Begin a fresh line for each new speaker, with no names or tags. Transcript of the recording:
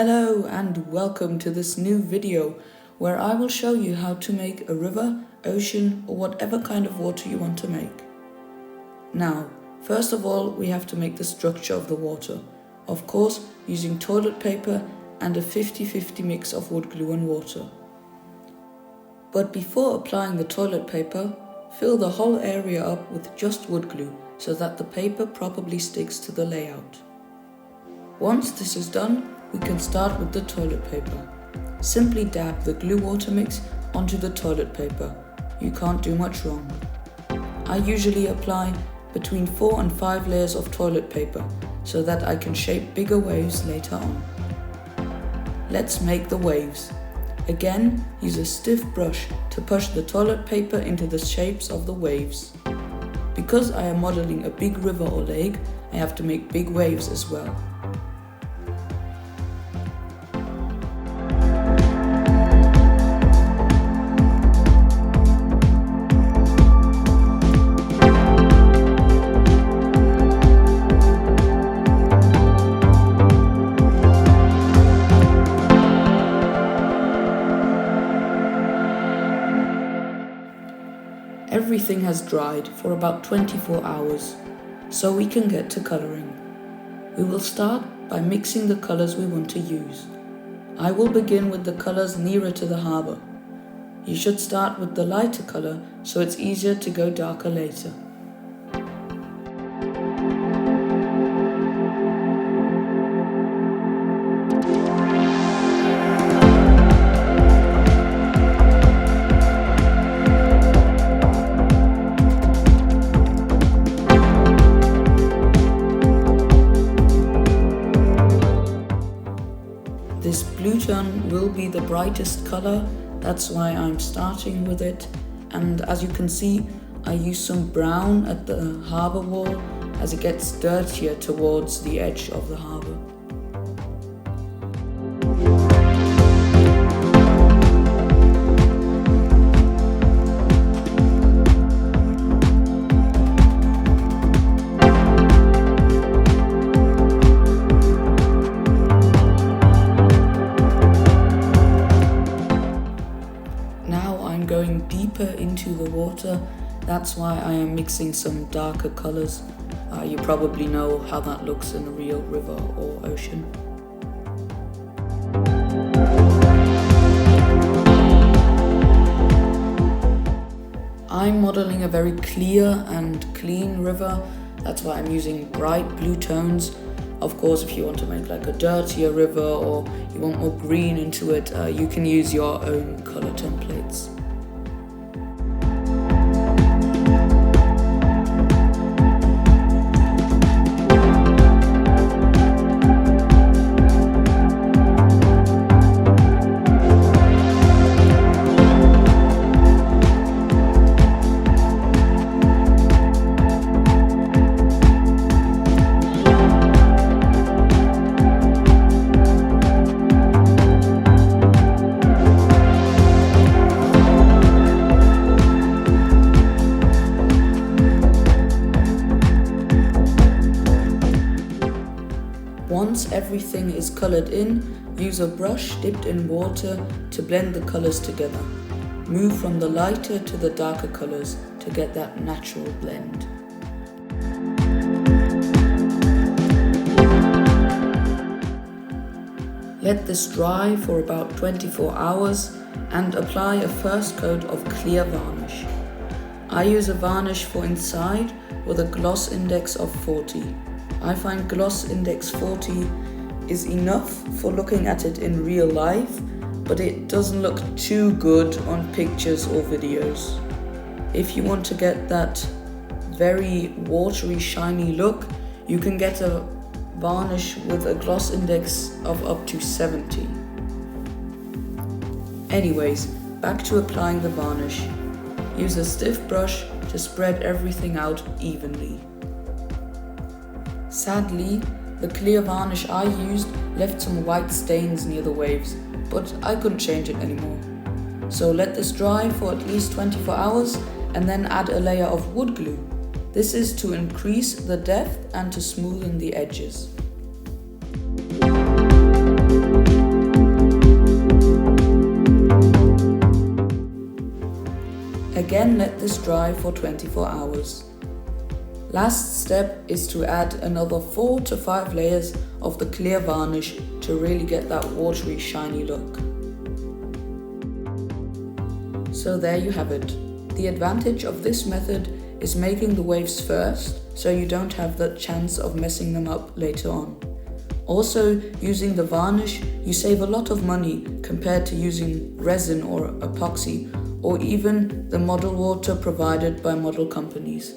Hello and welcome to this new video where I will show you how to make a river, ocean or whatever kind of water you want to make. Now, first of all we have to make the structure of the water, of course using toilet paper and a 50-50 mix of wood glue and water. But before applying the toilet paper, fill the whole area up with just wood glue so that the paper properly sticks to the layout. Once this is done, we can start with the toilet paper. Simply dab the glue water mix onto the toilet paper. You can't do much wrong. I usually apply between 4 and 5 layers of toilet paper so that I can shape bigger waves later on. Let's make the waves. Again, use a stiff brush to push the toilet paper into the shapes of the waves. Because I am modeling a big river or lake, I have to make big waves as well. Everything has dried for about 24 hours, so we can get to colouring. We will start by mixing the colours we want to use. I will begin with the colours nearer to the harbour. You should start with the lighter colour so it's easier to go darker later. This blue tone will be the brightest colour, that's why I'm starting with it. And as you can see, I use some brown at the harbour wall as it gets dirtier towards the edge of the harbour. Going deeper into the water, that's why I am mixing some darker colours. You probably know how that looks in a real river or ocean. I'm modelling a very clear and clean river, that's why I'm using bright blue tones. Of course, if you want to make like a dirtier river or you want more green into it, you can use your own colour templates. Once everything is coloured in, use a brush dipped in water to blend the colours together. Move from the lighter to the darker colours to get that natural blend. Let this dry for about 24 hours and apply a first coat of clear varnish. I use a varnish for inside with a gloss index of 40. I find gloss index 40 is enough for looking at it in real life, but it doesn't look too good on pictures or videos. If you want to get that very watery, shiny look, you can get a varnish with a gloss index of up to 70. Anyways, back to applying the varnish. Use a stiff brush to spread everything out evenly. Sadly, the clear varnish I used left some white stains near the waves, but I couldn't change it anymore. So let this dry for at least 24 hours and then add a layer of wood glue. This is to increase the depth and to smoothen the edges. again let this dry for 24 hours. Last step is to add another 4 to 5 layers of the clear varnish to really get that watery, shiny look. So there you have it. The advantage of this method is making the waves first, so you don't have the chance of messing them up later on. Also, using the varnish, you save a lot of money compared to using resin or epoxy, or even the model water provided by model companies.